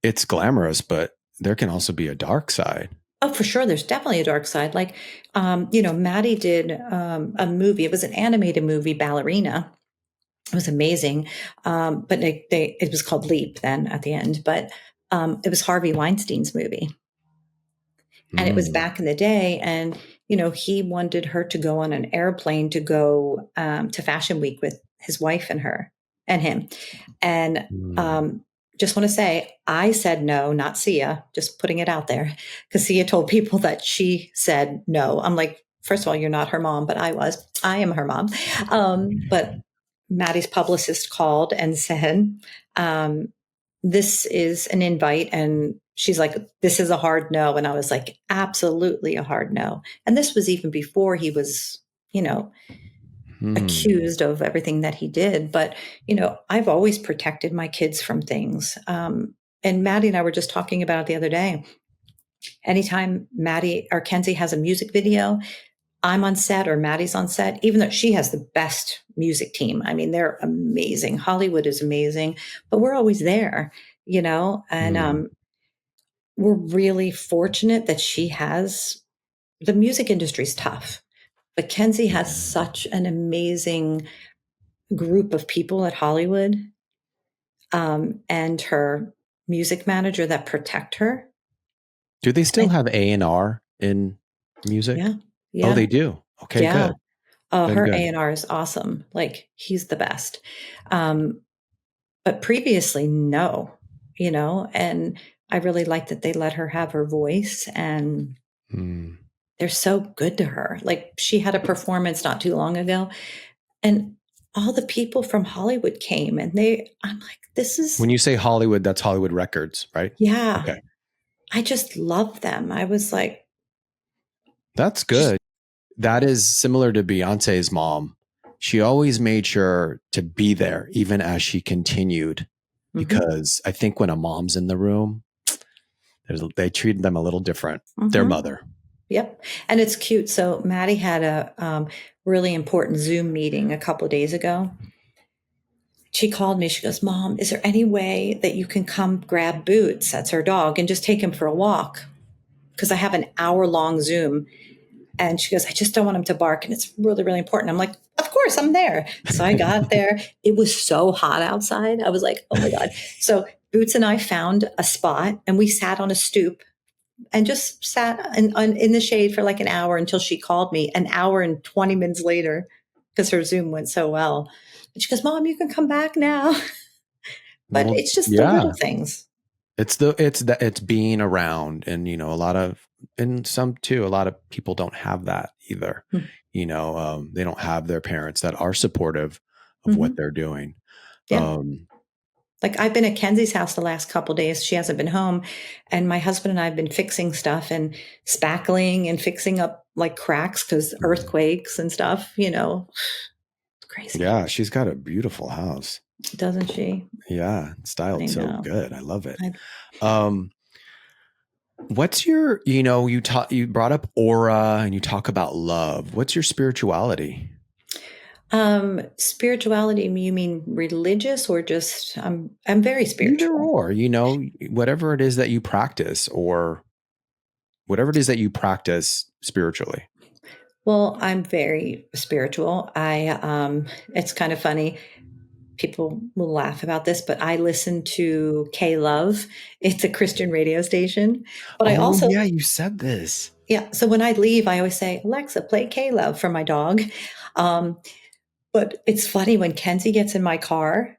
it's glamorous, but there can also be a dark side. Oh, for sure. There's definitely a dark side. Like, Maddie did a movie. It was an animated movie, Ballerina. It was amazing. But it was called Leap then at the end, but it was Harvey Weinstein's movie. And it was Mm. back in the day. And, he wanted her to go on an airplane to go to Fashion Week with his wife and her and him. And Mm. just want to say, I said no, not Sia, just putting it out there. Because Sia told people that she said no. I'm like, first of all, you're not her mom, but I am her mom. But Maddie's publicist called and said, this is an invite. And she's like, this is a hard no. And I was like, absolutely a hard no. And this was even before he was, Mm. accused of everything that he did. But, I've always protected my kids from things. And Maddie and I were just talking about it the other day. Anytime Maddie or Kenzie has a music video, I'm on set or Maddie's on set, even though she has the best music team. I mean, they're amazing. Hollywood is amazing, but we're always there, and Mm. we're really fortunate that she has the music industry's tough, but Kenzie has such an amazing group of people at Hollywood, and her music manager that protect her. Do they still And have A&R in music? yeah, Oh, yeah, they do. Okay, yeah. good. Then Her good. A&R is awesome. Like he's the best. Um, but previously, no, and I really like that they let her have her voice and Mm. they're so good to her. Like she had a performance not too long ago and all the people from Hollywood came and I'm like, this is, When you say Hollywood, that's Hollywood Records, right? yeah, Okay. I just love them. I was like, That's just, good. That is similar to Beyonce's mom. She always made sure to be there, even as she continued, mm-hmm, because I think when a mom's in the room, they treat them a little different. Their mm-hmm. mother. Yep. And it's cute. So Maddie had a really important Zoom meeting a couple of days ago. She called me. She goes, Mom, is there any way that you can come grab Boots? That's her dog, and just take him for a walk? Because I have an hour-long Zoom. And she goes, I just don't want him to bark. And it's really, really important. I'm like, of course, I'm there. So I got there. It was so hot outside. I was like, oh my God. So Boots and I found a spot and we sat on a stoop and just sat in the shade for like an hour until she called me an hour and 20 minutes later because her Zoom went so well. And she goes, Mom, you can come back now. But Well, it's just the yeah, little things. it's being around, and a lot of people don't have that either. They don't have their parents that are supportive of what Mm-hmm. they're doing. Yeah. Um, Like I've been at Kenzie's house the last couple of days. She hasn't been home. And my husband and I have been fixing stuff and spackling and fixing up like cracks because earthquakes and stuff, crazy. yeah, she's got a beautiful house. Doesn't she? Yeah, I styled so know. good. I love it. What's your, you brought up aura and you talk about love. What's your spirituality? Spirituality, you mean religious or just I'm very Either spiritual. or, whatever it is that you practice, or whatever it is that you practice spiritually. Well, I'm very spiritual. It's kind of funny. People will laugh about this, but I listen to K Love. It's a Christian radio station. But I Oh, also, yeah, you said this. yeah. So when I leave, I always say, Alexa, play K Love for my dog. Um, but it's funny when Kenzie gets in my car,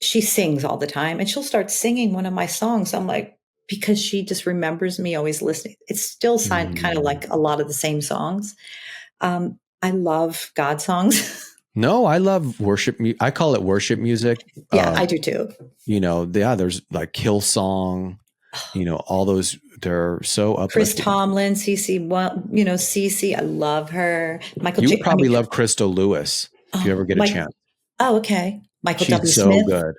she sings all the time and she'll start singing one of my songs. I'm like, because she just remembers me always listening. It's still kind of Mm. like a lot of the same songs. I love God songs. No, I love worship. I call it worship music. Yeah, I do too. There's like Hillsong, all those, they're so Chris uplifting. Tomlin, Cece, Cece, I love her. You would probably love Crystal Lewis if you oh, ever get a chance. Oh, okay. Michael W. She's so Smith. good.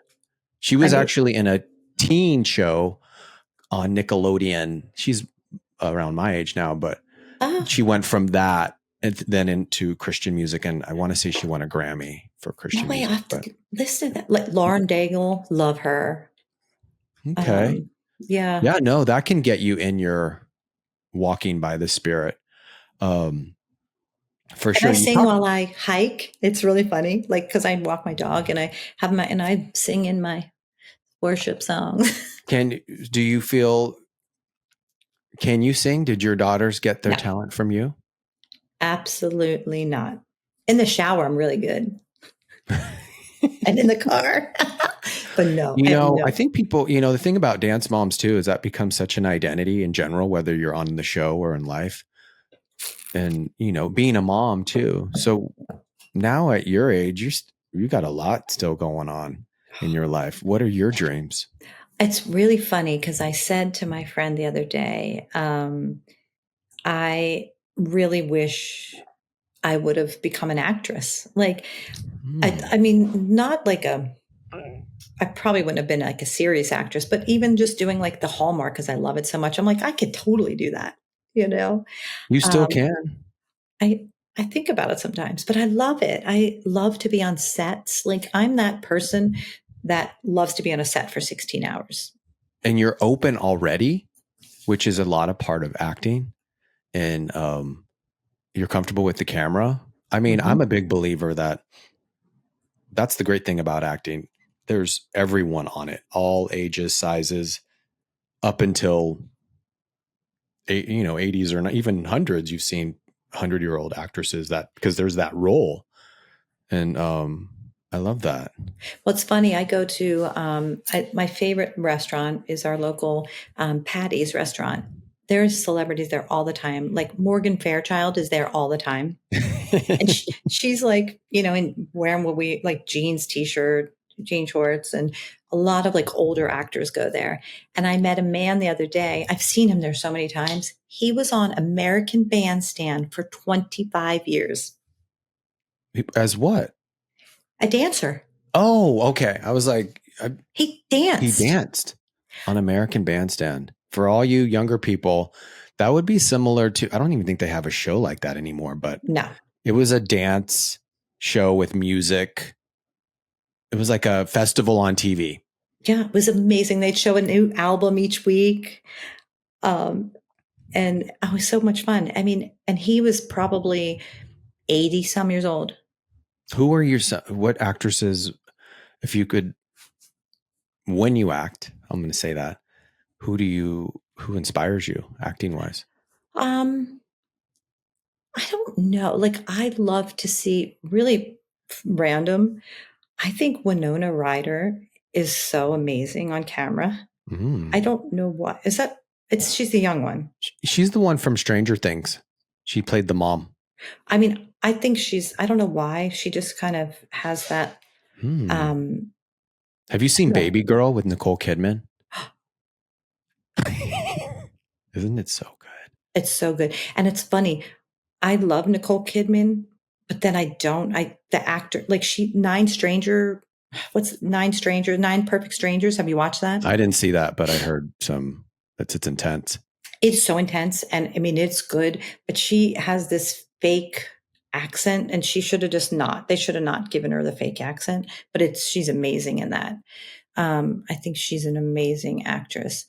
She I was do. actually in a teen show on Nickelodeon. She's around my age now, but Oh, she went from that and then into Christian music. And I want to say she won a Grammy for no Christian way. I music. have to listen to that. Like Lauren Daigle, love her. Okay. Yeah. Yeah, no, that can get you in your walking by the Spirit. For And sure. I sing while I hike. It's really funny, like because I walk my dog and I sing in my worship songs. Do you feel, can you sing? Did your daughters get their No, talent from you? absolutely not. In the shower, I'm really good, and in the car, but no, I have I no. think people, the thing about dance moms too is that becomes such an identity in general, whether you're on the show or in life. And, being a mom too. So now at your age, you got a lot still going on in your life. What are your dreams? It's really funny because I said to my friend the other day, I really wish I would have become an actress. Like, I mean, not like I probably wouldn't have been like a serious actress, but even just doing like the Hallmark because I love it so much, I'm like, I could totally do that, you know? You still Um, can. I, I think about it sometimes, but I love it. I love to be on sets. Like, I'm that person that loves to be on a set for 16 hours. And you're open already, which is a lot of part of acting. And you're comfortable with the camera. I mean, I'm a Mhm. big believer that that's the great thing about acting. There's everyone on it, all ages, sizes, up until 80s or not, even hundreds. You've seen 100-year-old actresses that because there's that role, and I love that. Well, it's funny. I go to my favorite restaurant is our local Patty's restaurant. There's celebrities there all the time. Like Morgan Fairchild is there all the time, and she's like, wearing what we like jeans, t-shirt, jean shorts, and a lot of like older actors go there. And I met a man the other day. I've seen him there so many times. He was on American Bandstand for 25 years. As what? A dancer. Oh, okay. I was like, He he danced. danced on American Bandstand. For all you younger people, that would be similar to, I don't even think they have a show like that anymore, but No. it was a dance show with music. It was like a festival on TV. Yeah, it was amazing. They'd show a new album each week. Um, and it was so much fun. I mean, and he was probably 80 some years old. Who are what actresses, if you could, when you act, I'm going to say that, who inspires you acting wise? Um, I don't know. Like, I love to see really random. I think Winona Ryder is so amazing on camera. I Mm. don't know what is that. She's the young one. She's the one from Stranger Things. She played the mom. I mean, I think I don't know why. She just kind of has that. Hmm. Um, Have you seen yeah. Baby Girl with Nicole Kidman? Isn't it so good? It's so good. And it's funny. I love Nicole Kidman, but then I don't. The actor, like Nine Perfect Strangers. Have you watched that? I didn't see that, but I heard it's intense. It's so intense. And I mean, it's good, but she has this fake accent and they should have not given her the fake accent, but she's amazing in that. I think she's an amazing actress.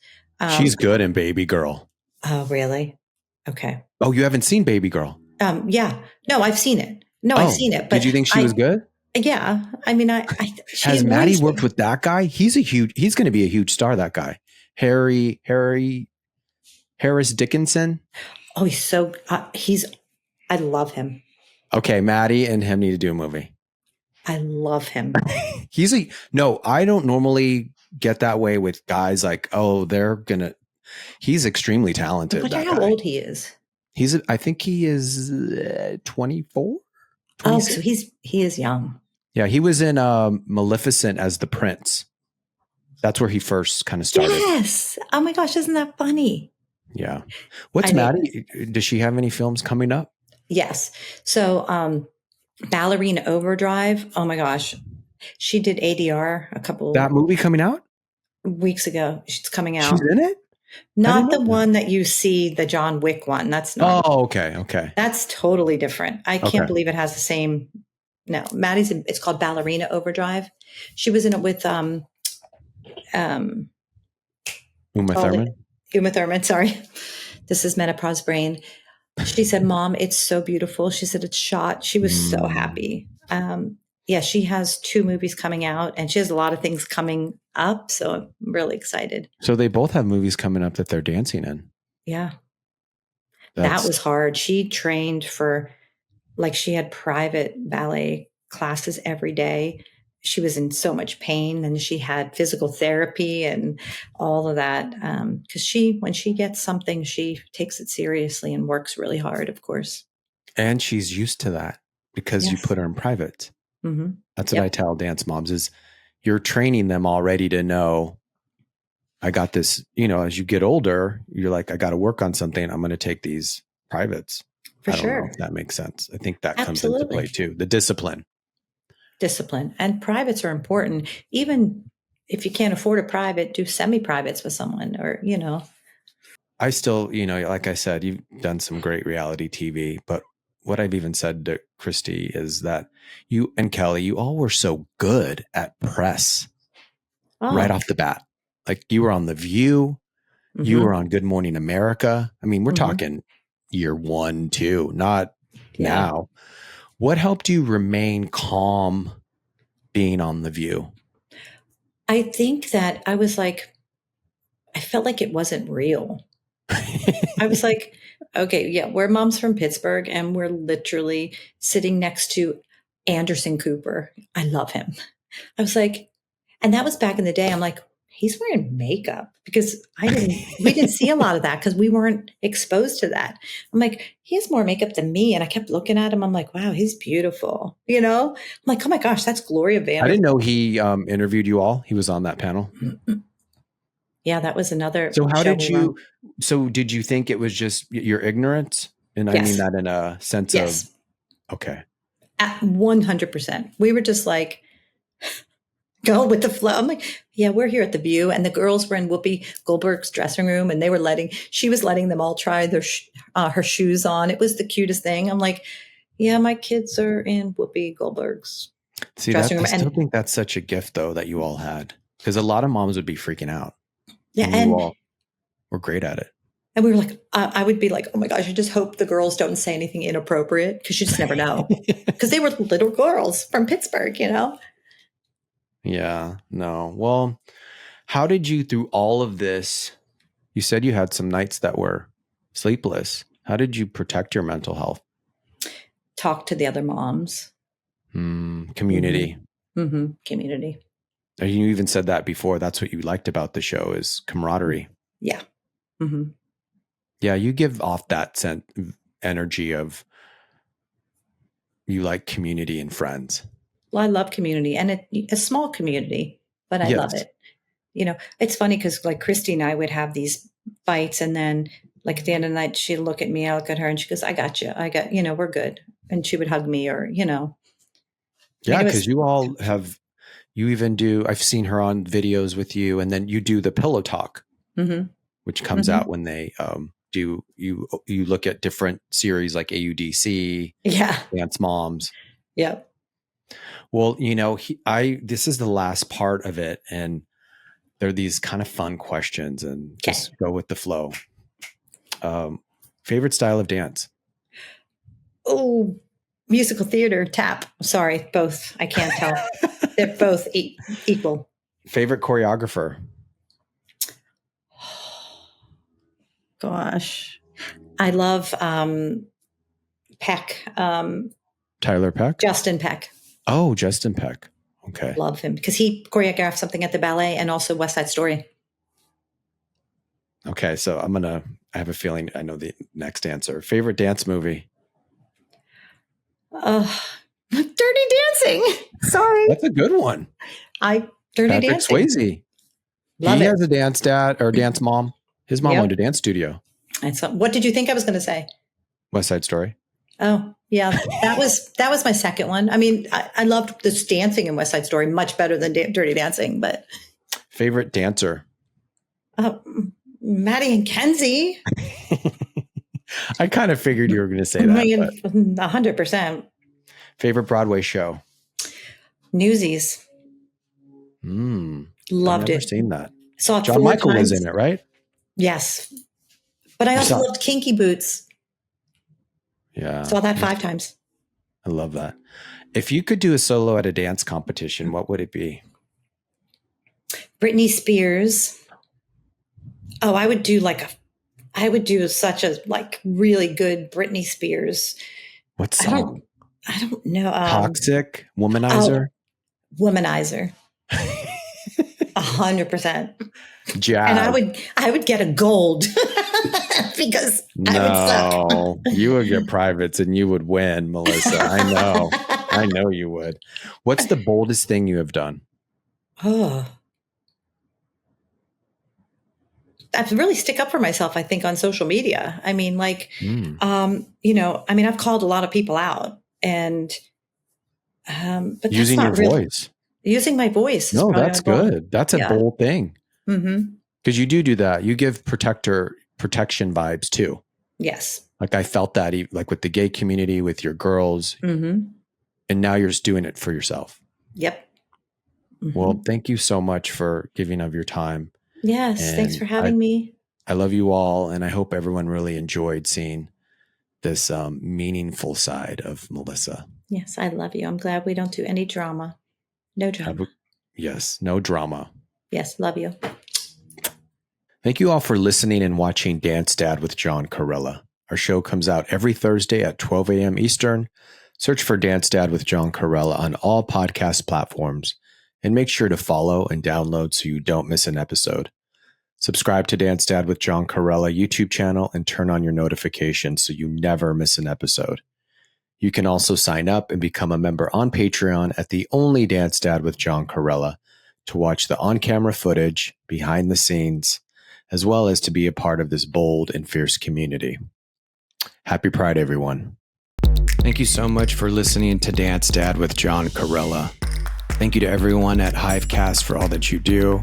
She's good in Baby Girl. Oh, really? Okay. Oh, you haven't seen Baby Girl? Yeah. No, I've seen it. No, I've Oh, seen it, did but you think she was good? yeah. I mean, she Has Maddie annoys worked me. with that guy? He's going to be a huge star, that guy. Harris Dickinson. Oh, I love him. Okay, Maddie and him need to do a movie. I love him. No, I don't normally get that way with guys like, oh, he's extremely talented. I wonder That how guy. old he is. I think he is 24, Oh, 26. so he is young. Yeah, he was in Maleficent as the prince. That's where he first kind of started. Yes. Oh my gosh, isn't that funny? Yeah. What's Maddie? Does she have any films coming up? Yes. So, Ballerina Overdrive. Oh my gosh, she did ADR That movie coming out weeks ago. She's coming out. She's in it. Not the one that you see, the John Wick one. That's not. Oh, okay. That's totally different. I can't Okay. believe it has the same. No, it's called Ballerina Overdrive. She was in it with Uma Thurman. Uma Thurman. Sorry, this is menopause brain. She said, Mom, it's so beautiful. She said, it's shot. She was so happy. Yeah, she has 2 movies coming out and she has a lot of things coming up. So I'm really excited. So they both have movies coming up that they're dancing in. Yeah. That was hard. She trained for, like, she had private ballet classes every day. She was in so much pain and she had physical therapy and all of that. Because when she gets something, she takes it seriously and works really hard, of course. And she's used to that because you put her in private. Mm-hmm. That's what I tell dance moms is you're training them already to know, I got this, as you get older, you're like, I got to work on something. I'm going to take these privates. For I don't sure. know if that makes sense. I think that comes Absolutely. into play too. The discipline. And privates are important. Even if you can't afford a private, do semi-privates with someone or, I still, like I said, you've done some great reality TV, but what I've even said to Christy is that you and Kelly, you all were so good at press right off the bat. Like you were on The View, you were on Good Morning America. I mean, we're talking year 1, 2, not now. What helped you remain calm being on The View? I think that I felt like it wasn't real. I was like, okay, yeah, we're moms from Pittsburgh and we're literally sitting next to Anderson Cooper. I love him. I was like, and that was back in the day. I'm like, he's wearing makeup because we didn't see a lot of that because we weren't exposed to that. I'm like, he has more makeup than me. And I kept looking at him. I'm like, wow, he's beautiful. I'm like, oh my gosh, that's Gloria Vanderbilt. I didn't know he interviewed you all. He was on that panel. Yeah, that was another. So did you think it was just your ignorance? And I mean that in a sense of, okay. At 100%. We were just like, go with the flow. I'm like, yeah, we're here at The View. And the girls were in Whoopi Goldberg's dressing room and she was letting them all try her shoes on. It was the cutest thing. I'm like, yeah, my kids are in Whoopi Goldberg's dressing room. I still think that's such a gift though, that you all had, because a lot of moms would be freaking out. Yeah. And you all were great at it. And we were like, I would be like, oh my gosh, I just hope the girls don't say anything inappropriate because you just never know. Because they were little girls from Pittsburgh, Yeah, no. Well, how did you, through all of this, you said you had some nights that were sleepless. How did you protect your mental health? Talk to the other moms. Community. Mm-hmm. Community. And you even said that before. That's what you liked about the show is camaraderie. Yeah. Mm-hmm. Yeah, you give off that energy of you like community and friends. Well, I love community and a small community, but I love it. It's funny because like Christy and I would have these fights and then like at the end of the night, she'd look at me, I look at her and she goes, I got you. We're good. And she would hug me or. Yeah, because you all have, you even do, I've seen her on videos with you and then you do the pillow talk, which comes out when they you look at different series like AUDC, Dance Moms. Yeah. Well, this is the last part of it, and there are these kind of fun questions, and just go with the flow. Favorite style of dance? Oh, musical theater, tap. Sorry, both. I can't tell. They're both equal. Favorite choreographer? Gosh, I love Peck. Tyler Peck? Justin Peck. Oh, Justin Peck. Okay. Love him because he choreographed something at the ballet and also West Side Story. Okay, so I have a feeling I know the next answer. Favorite dance movie? Dirty Dancing. Sorry. That's a good one. Dirty Patrick Dancing. Swayze. Love he it. has a dance dad or dance mom. His mom owned a dance studio. And so, what did you think I was going to say? West Side Story. Oh, yeah. That was my second one. I mean, I loved this dancing in West Side Story much better than Dirty Dancing, but. Favorite dancer? Maddie and Mackenzie. I kind of figured you were going to say that. 100%. Favorite Broadway show? Newsies. Loved I've never it. seen that. Saw it John Michael was in it, right? Yes. But I also loved Kinky Boots. Yeah. Saw that 5 times. I love that. If you could do a solo at a dance competition, what would it be? Britney Spears. Oh, I would do such a like really good Britney Spears. What song? I don't know. Toxic? Womanizer? Womanizer. 100%. Jazz. And I would get a gold because I would suck. You would get privates and you would win, Melissa. I know you would. What's the boldest thing you have done? Oh, I've really stick up for myself, I think, on social media. I mean, like, I've called a lot of people out, and but using your voice. Using my voice. No, that's good. That's a bold thing. Because you do that. You give protection vibes too. Yes. Like I felt that, like with the gay community, with your girls, and now you're just doing it for yourself. Yep. Well, thank you so much for giving of your time. Yes, and thanks for having me. I love you all, and I hope everyone really enjoyed seeing this meaningful side of Melissa. Yes, I love you. I'm glad we don't do any drama. No drama. Yes, no drama. Yes, love you. Thank you all for listening and watching Dance Dad with John Corella. Our show comes out every Thursday at 12 a.m. Eastern. Search for Dance Dad with John Corella on all podcast platforms, and make sure to follow and download so you don't miss an episode. Subscribe to Dance Dad with John Corella YouTube channel and turn on your notifications so you never miss an episode. You can also sign up and become a member on Patreon at the only Dance Dad with John Corella to watch the on-camera footage, behind the scenes, as well as to be a part of this bold and fierce community. Happy Pride, everyone. Thank you so much for listening to Dance Dad with John Corella. Thank you to everyone at Hivecast for all that you do.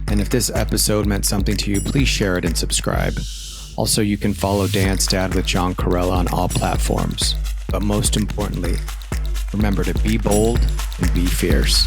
And if this episode meant something to you, please share it and subscribe. Also, you can follow Dance Dad with John Corella on all platforms. But most importantly, remember to be bold and be fierce.